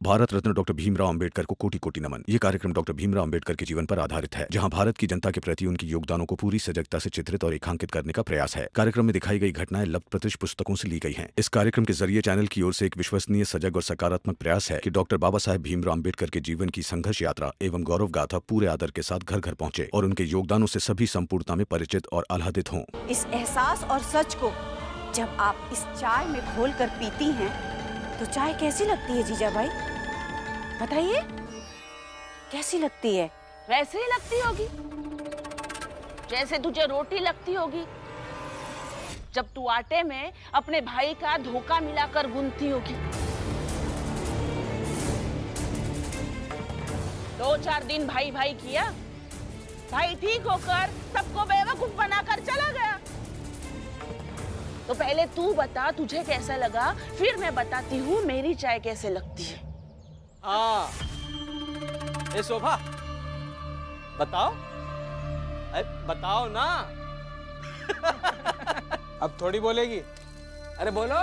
Bharat Ratna doctor Bhimrao Ambedkar को कोटि कोटि नमन। ये कार्यक्रम डॉक्टर भीमराव अंबेडकर के जीवन पर आधारित है, जहां भारत की जनता के प्रति उनके योगदानों को पूरी सजगता से चित्रित और रेखांकित करने का प्रयास है। कार्यक्रम में दिखाई गई घटनाएं लब्ध पुस्तकों से ली गई हैं। इस कार्यक्रम के जरिए चैनल की ओर से एक विश्वसनीय, सजग और सकारात्मक प्रयास है कि डॉक्टर बाबा साहेब भीमराव अंबेडकर के जीवन की संघर्ष यात्रा एवं गौरव गाथा पूरे आदर के साथ घर घर पहुंचे और उनके योगदानों से सभी संपूर्णता में परिचित और आह्लादित हों। इस एहसास और सच को जब आप इस चाय में घोल कर पीती हैं तो चाय कैसी लगती है जीजा भाई? बताइए, कैसी लगती है? वैसे ही लगती होगी जैसे तुझे रोटी लगती होगी जब तू आटे में अपने भाई का धोखा मिलाकर गूंथती होगी। 2-4 दिन भाई भाई किया, भाई ठीक होकर सबको बेवकूफ बनाकर चला गया। तो पहले तू बता तुझे कैसा लगा, फिर मैं बताती हूँ मेरी चाय कैसे लगती है। हाँ, ए शोभा, बताओ, अरे बताओ ना। अब थोड़ी बोलेगी। अरे बोलो,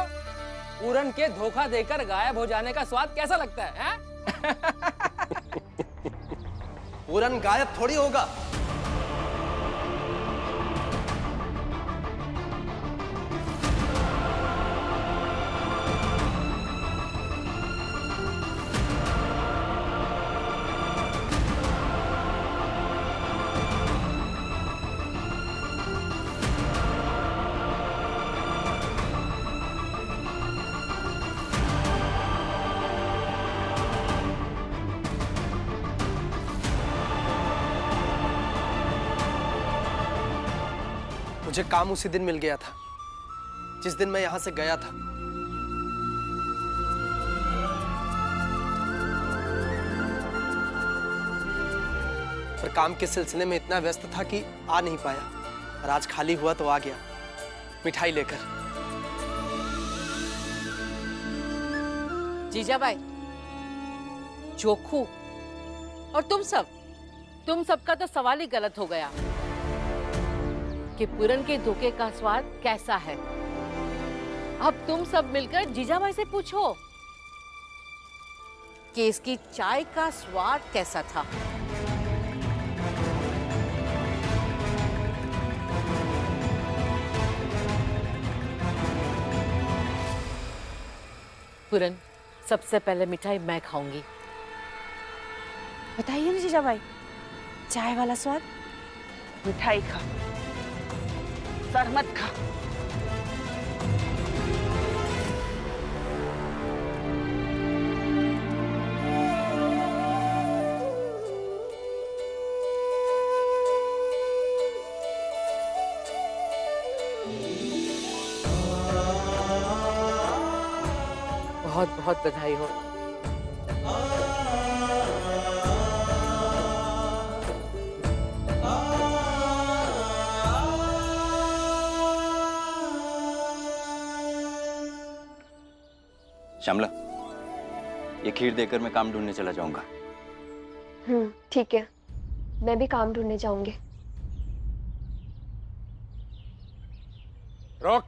पूरन के धोखा देकर गायब हो जाने का स्वाद कैसा लगता है? पूरन गायब थोड़ी होगा। मुझे काम उसी दिन मिल गया था जिस दिन मैं यहां से गया था। फिर काम के सिलसिले में इतना व्यस्त था कि आ नहीं पाया और आज खाली हुआ तो आ गया मिठाई लेकर। जीजाबाई, चोखू और तुम सबका तो सवाल ही गलत हो गया कि पूरन के धोखे का स्वाद कैसा है। अब तुम सब मिलकर जीजाबाई से पूछो कि इसकी चाय का स्वाद कैसा था। पूरन, सबसे पहले मिठाई मैं खाऊंगी। बताइए ना जीजा भाई, चाय वाला स्वाद। मिठाई खा, सरमत खा। बहुत बहुत बधाई हो। श्यामला, ये खीर देकर मैं काम ढूंढने चला जाऊंगा। ठीक है, मैं भी काम ढूंढने जाऊंगी। रोक।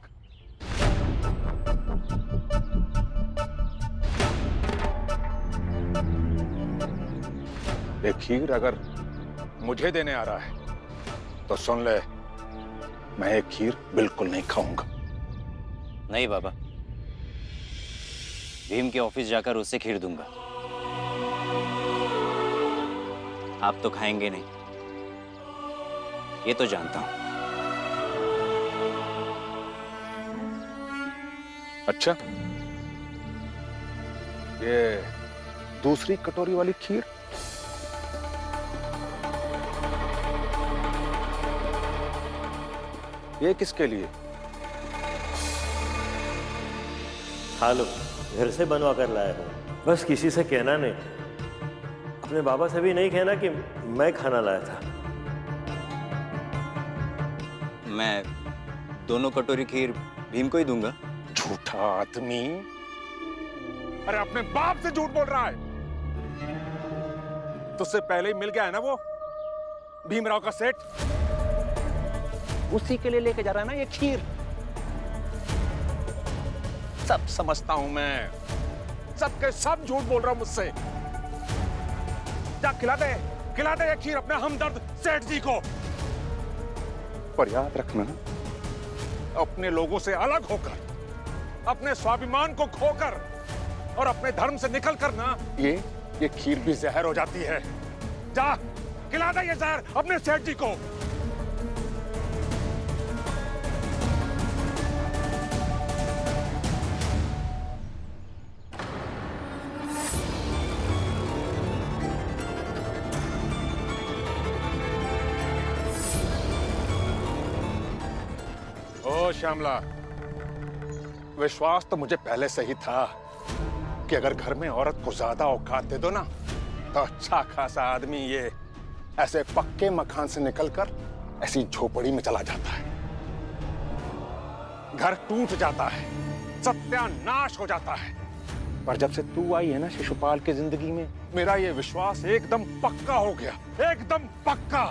ये खीर अगर मुझे देने आ रहा है तो सुन ले, मैं ये खीर बिल्कुल नहीं खाऊंगा। नहीं बाबा, भीम के ऑफिस जाकर उससे खीर दूंगा। आप तो खाएंगे नहीं, ये तो जानता हूं। अच्छा, ये दूसरी कटोरी वाली खीर? ये किसके लिए? खा लो, घर से बनवा कर लाया हूँ। बस किसी से कहना नहीं, अपने बाबा से भी नहीं कहना कि मैं खाना लाया था। मैं दोनों कटोरी खीर भीम को ही दूंगा। झूठा आदमी! अरे अपने बाप से झूठ बोल रहा है। तुझसे पहले ही मिल गया है ना वो भीमराव का सेठ, उसी के लिए लेके जा रहा है ना ये खीर। सब समझता हूं मैं, सब के सब झूठ बोल रहा हूं मुझसे। जा खिला दे ये खीर अपने हमदर्द सेठ जी को। पर याद रखना, अपने लोगों से अलग होकर, अपने स्वाभिमान को खोकर और अपने धर्म से निकल कर ना, ये खीर भी जहर हो जाती है। जा खिला दे ये जहर अपने सेठ जी को। ओ श्यामला, विश्वास तो मुझे पहले से ही था कि अगर घर में औरत को ज्यादा औकात दे दो ना, तो अच्छा खासा आदमी ये ऐसे पक्के मकान से निकलकर ऐसी झोपड़ी में चला जाता है। घर टूट जाता है, सत्यानाश हो जाता है। पर जब से तू आई है ना शिशुपाल की जिंदगी में, मेरा ये विश्वास एकदम पक्का हो गया, एकदम पक्का,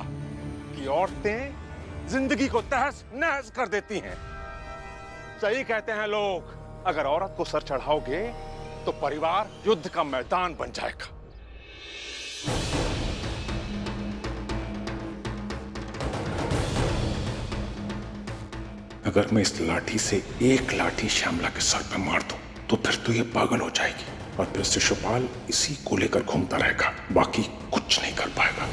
कि औरतें जिंदगी को तहस नहस कर देती हैं। सही कहते हैं लोग, अगर औरत को सर चढ़ाओगे तो परिवार युद्ध का मैदान बन जाएगा। अगर मैं इस लाठी से एक लाठी श्यामला के सर पे मार दूं, तो फिर तो ये पागल हो जाएगी और फिर शिशुपाल इसी को लेकर घूमता रहेगा, बाकी कुछ नहीं कर पाएगा।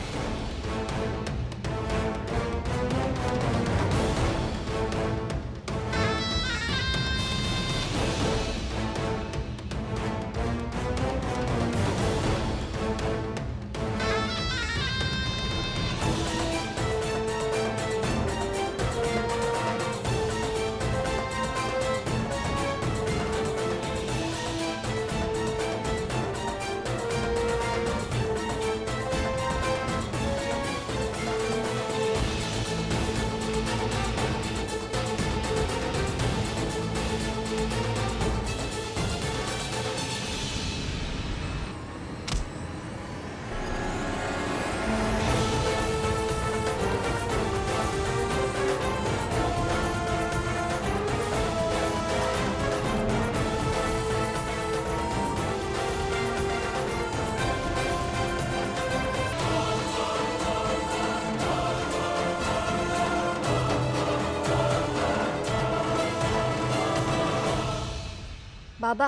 बाबा,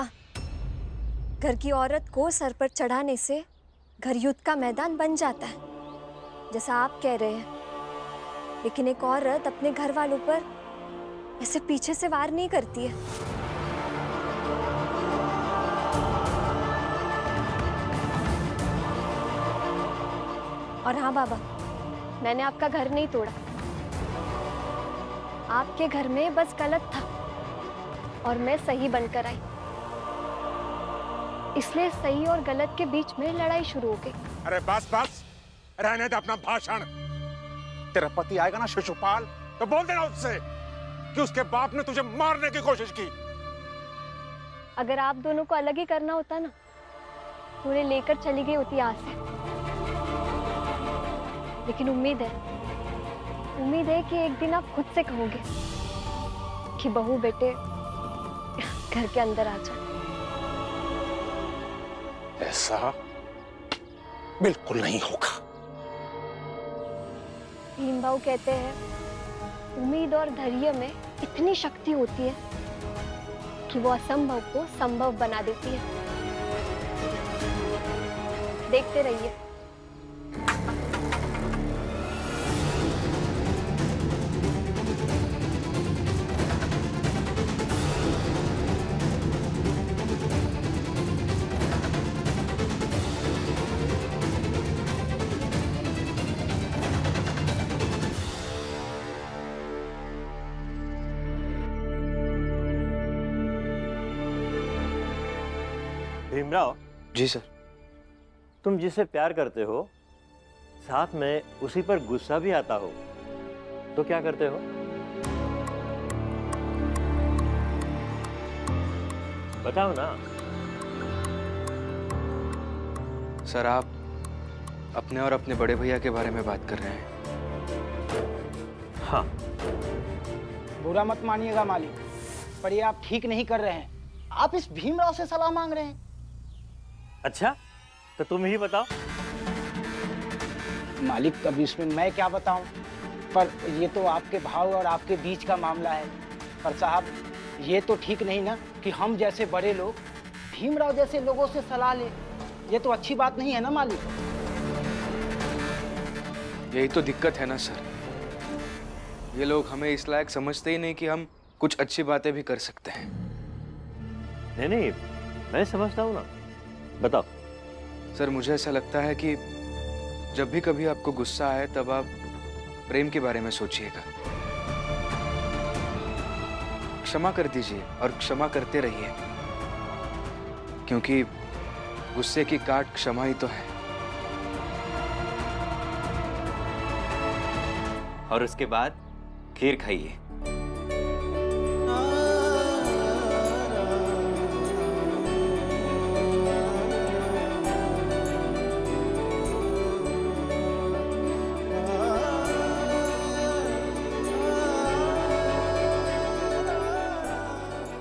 घर की औरत को सर पर चढ़ाने से घर युद्ध का मैदान बन जाता है, जैसा आप कह रहे हैं। लेकिन एक औरत अपने घर वालों पर ऐसे पीछे से वार नहीं करती है। और हाँ बाबा, मैंने आपका घर नहीं तोड़ा। आपके घर में बस गलत था और मैं सही बनकर आई, इसलिए सही और गलत के बीच में लड़ाई शुरू हो गई। अरे बस बस, रहने दे अपना भाषण। तेरा पति आएगा ना शिशुपाल, तो बोल देना उससे कि उसके बाप ने तुझे मारने की कोशिश की। अगर आप दोनों को अलग ही करना होता ना, तो उन्हें लेकर चली गई होती यहाँ से। लेकिन उम्मीद है कि एक दिन आप खुद से कहोगे कि बहू बेटे घर के अंदर आ जाए। ऐसा बिल्कुल नहीं होगा। भीम भाऊ कहते हैं, उम्मीद और धैर्य में इतनी शक्ति होती है कि वो असंभव को संभव बना देती है। देखते रहिए। भीमराव जी सर। तुम जिसे प्यार करते हो, साथ में उसी पर गुस्सा भी आता हो, तो क्या करते हो? बताओ ना। सर, आप अपने और अपने बड़े भैया के बारे में बात कर रहे हैं। हाँ। बुरा मत मानिएगा मालिक, पर ये आप ठीक नहीं कर रहे हैं। आप इस भीमराव से सलाह मांग रहे हैं। अच्छा, तो तुम ही बताओ। मालिक, अब इसमें मैं क्या बताऊं, पर ये तो आपके भाव और आपके बीच का मामला है। पर साहब, ये तो ठीक नहीं ना कि हम जैसे बड़े लोग भीमराव जैसे लोगों से सलाह लें। ये तो अच्छी बात नहीं है ना मालिक। यही तो दिक्कत है ना सर, ये लोग हमें इस लायक समझते ही नहीं कि हम कुछ अच्छी बातें भी कर सकते हैं। नहीं नहीं, मैं समझता हूँ ना, बताओ। सर मुझे ऐसा लगता है कि जब भी कभी आपको गुस्सा आए तब आप प्रेम के बारे में सोचिएगा। क्षमा कर दीजिए और क्षमा करते रहिए, क्योंकि गुस्से की काट क्षमा ही तो है। और उसके बाद खीर खाइए।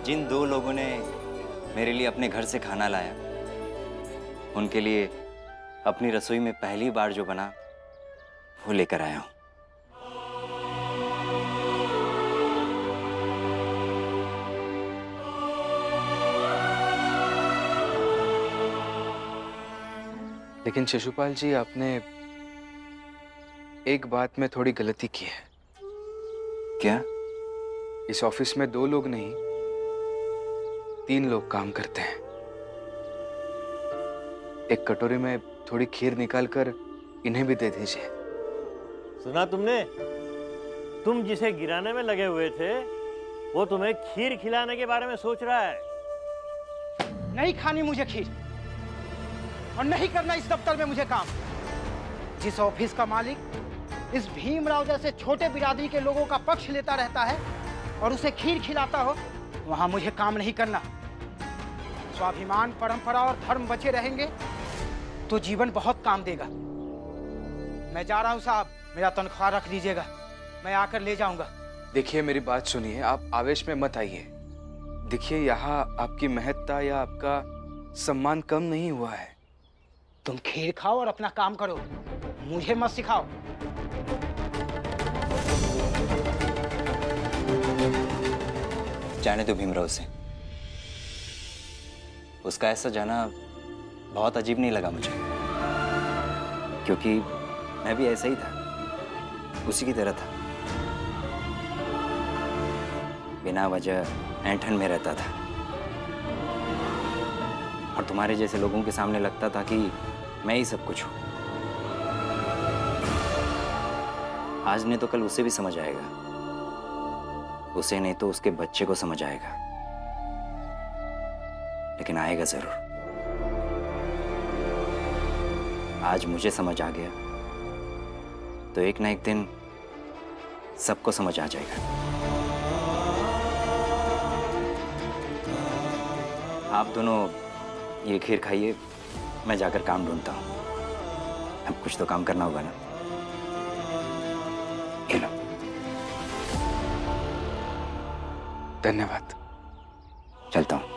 जिन दो लोगों ने मेरे लिए अपने घर से खाना लाया, उनके लिए अपनी रसोई में पहली बार जो बना वो लेकर आया हूं। लेकिन शिशुपाल जी, आपने एक बात में थोड़ी गलती की है। क्या? इस ऑफिस में 2 लोग नहीं, 3 लोग काम करते हैं। एक कटोरी में थोड़ी खीर निकालकर इन्हें भी दे दीजिए। सुना तुमने? तुम जिसे गिराने में लगे हुए थे, वो तुम्हें खीर खिलाने के बारे में सोच रहा है। नहीं खानी मुझे खीर, और नहीं करना इस दफ्तर में मुझे काम। जिस ऑफिस का मालिक इस भीमराव जैसे छोटे बिरादरी के लोगों का पक्ष लेता रहता है और उसे खीर खिलाता हो, वहां मुझे काम नहीं करना। स्वाभिमान, परंपरा और धर्म बचे रहेंगे तो जीवन बहुत काम देगा। मैं जा रहा हूं साहब, मेरा तनख्वाह रख दीजिएगा, मैं आकर ले जाऊंगा। देखिए मेरी बात सुनिए, आप आवेश में मत आइए। देखिए यहाँ आपकी महत्ता या आपका सम्मान कम नहीं हुआ है। तुम खीर खाओ और अपना काम करो, मुझे मत सिखाओ। जाने दो भीमराव से। उसका ऐसा जाना बहुत अजीब नहीं लगा मुझे, क्योंकि मैं भी ऐसा ही था, उसी की तरह था। बिना वजह ऐंठन में रहता था और तुम्हारे जैसे लोगों के सामने लगता था कि मैं ही सब कुछ हूं। आज नहीं तो कल उसे भी समझ आएगा, उसे नहीं तो उसके बच्चे को समझ आएगा, लेकिन आएगा जरूर। आज मुझे समझ आ गया तो एक ना एक दिन सबको समझ आ जाएगा। आप दोनों ये खीर खाइए, मैं जाकर काम ढूंढता हूँ। अब कुछ तो काम करना होगा ना। ये लो। धन्यवाद। चलता हूँ।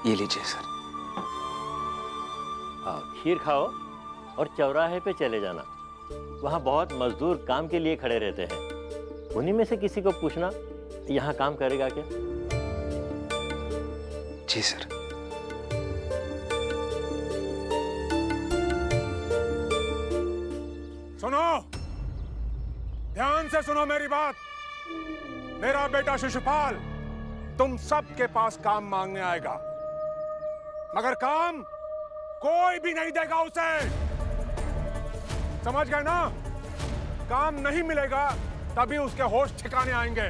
ये लीजिए सर। हाँ, खीर खाओ और चौराहे पे चले जाना। वहाँ बहुत मजदूर काम के लिए खड़े रहते हैं, उन्हीं में से किसी को पूछना यहाँ काम करेगा क्या। जी सर। सुनो, ध्यान से सुनो मेरी बात। मेरा बेटा शिशुपाल तुम सबके पास काम मांगने आएगा, मगर काम कोई भी नहीं देगा उसे। समझ गए ना? काम नहीं मिलेगा तभी उसके होश ठिकाने आएंगे।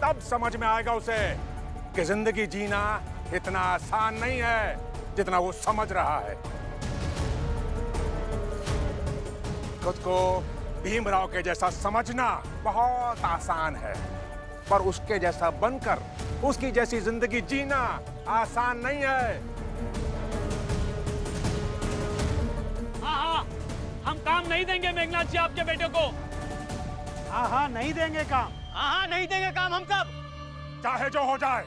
तब समझ में आएगा उसे कि जिंदगी जीना इतना आसान नहीं है जितना वो समझ रहा है। खुद को भीमराव के जैसा समझना बहुत आसान है, पर उसके जैसा बनकर उसकी जैसी जिंदगी जीना आसान नहीं है। हाँ, हम काम नहीं देंगे मेघनाथ जी आपके बेटे को। हाँ हाँ नहीं देंगे काम। हाँ नहीं देंगे काम हम सब। चाहे जो हो जाए,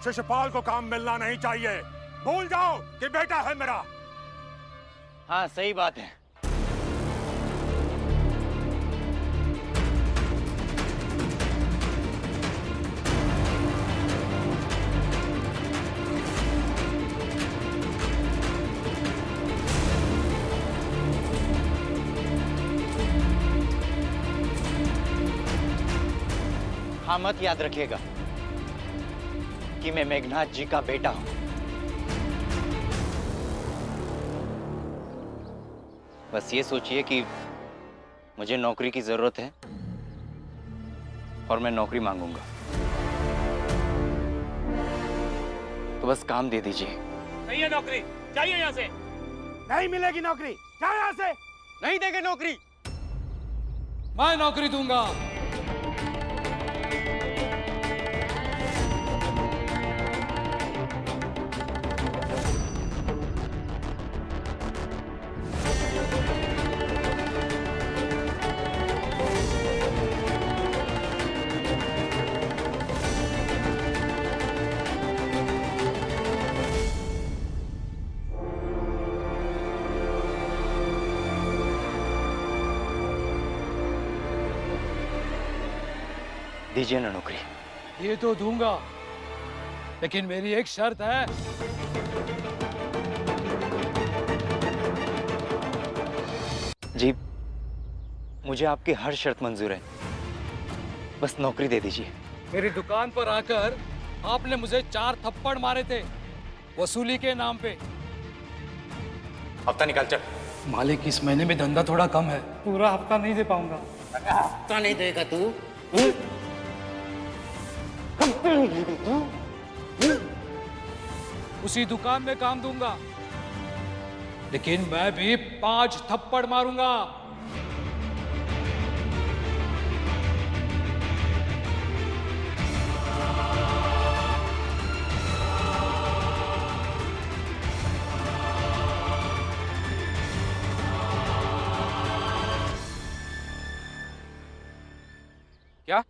शिशुपाल को काम मिलना नहीं चाहिए। भूल जाओ कि बेटा है मेरा। हाँ सही बात है। हाँ मत याद रखिएगा कि मैं मेघनाथ जी का बेटा हूं। बस ये सोचिए कि मुझे नौकरी की जरूरत है और मैं नौकरी मांगूंगा, तो बस काम दे दीजिए। नहीं है नौकरी, चाहिए यहाँ से। नहीं मिलेगी नौकरी, जाओ यहाँ से। नहीं देंगे नौकरी। मैं नौकरी दूंगा। दीजिए ना नौकरी। ये तो दूंगा, लेकिन मेरी एक शर्त है। जी, मुझे आपकी हर शर्त मंजूर है, बस नौकरी दे दीजिए। मेरी दुकान पर आकर आपने मुझे 4 थप्पड़ मारे थे वसूली के नाम पे। हफ्ता निकाल चल। मालिक इस महीने में धंधा थोड़ा कम है, पूरा हफ्ता नहीं दे पाऊंगा। हफ्ता नहीं देगा तू? उसी दुकान में काम दूंगा, लेकिन मैं भी 5 थप्पड़ मारूंगा। क्या?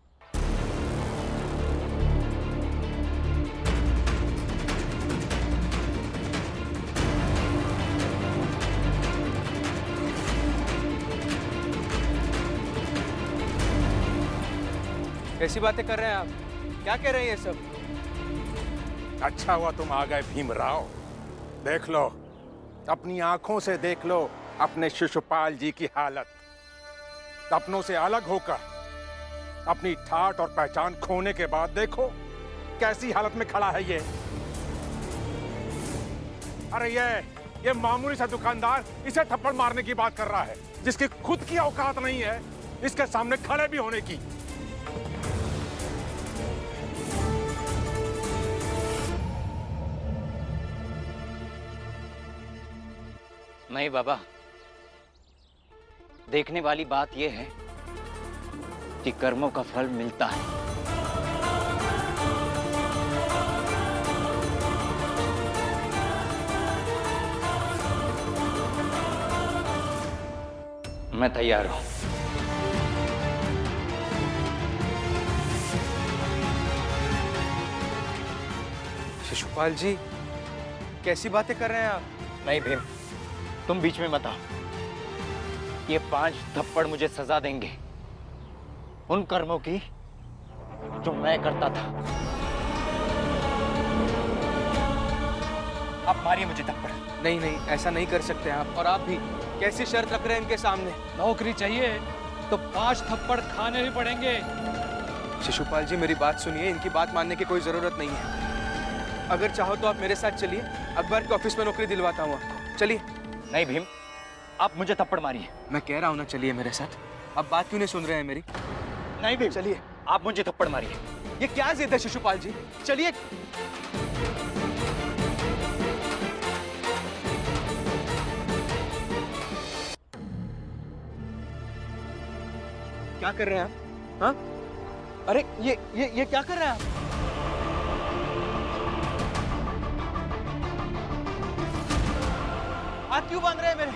कैसी बातें कर रहे हैं आप? क्या कह रहे हैं ये सब? अच्छा हुआ तुम आ गए भीमराव। देख लो, अपनी आंखों से देख लो अपने शिशुपाल जी की हालत। अपनों से अलग होकर अपनी ठाट और पहचान खोने के बाद देखो कैसी हालत में खड़ा है ये। अरे ये मामूली सा दुकानदार इसे थप्पड़ मारने की बात कर रहा है, जिसकी खुद की औकात नहीं है इसके सामने खड़े भी होने की। नहीं बाबा, देखने वाली बात यह है कि कर्मों का फल मिलता है। मैं तैयार हूं। शिशुपाल जी, कैसी बातें कर रहे हैं आप? नहीं भीम, तुम बीच में मत आओ। ये 5 थप्पड़ मुझे सजा देंगे उन कर्मों की जो मैं करता था। आप मारिए मुझे थप्पड़। नहीं नहीं, ऐसा नहीं कर सकते आप। और आप भी कैसी शर्त रख रहे हैं इनके सामने? नौकरी चाहिए तो 5 थप्पड़ खाने भी पड़ेंगे। शिशुपाल जी, मेरी बात सुनिए, इनकी बात मानने की कोई जरूरत नहीं है। अगर चाहो तो आप मेरे साथ चलिए, अकबर के ऑफिस में नौकरी दिलवाता हूँ आपको। चलिए। नहीं भीम, आप मुझे थप्पड़ मारिए। मैं कह रहा हूँ ना, चलिए मेरे साथ। अब बात क्यों नहीं सुन रहे हैं मेरी? नहीं भीम, चलिए। आप मुझे थप्पड़ मारिए। ये क्या जिद है शिशुपाल जी? चलिए। क्या कर रहे हैं आप? हाँ? अरे ये क्या कर रहे हैं आप? हाथ क्यों बांध रहे हैं मेरे?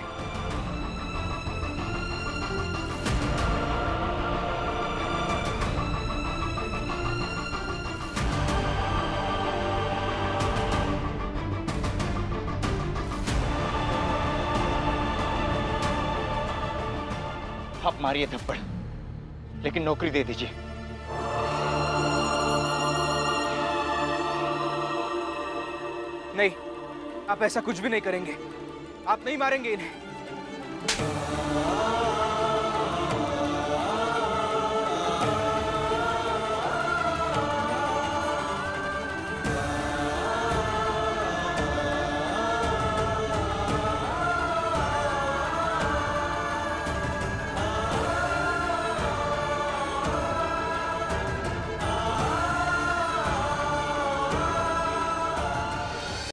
आप मारिए थप्पड़, लेकिन नौकरी दे दीजिए। नहीं, आप ऐसा कुछ भी नहीं करेंगे। आप नहीं मारेंगे इन्हें।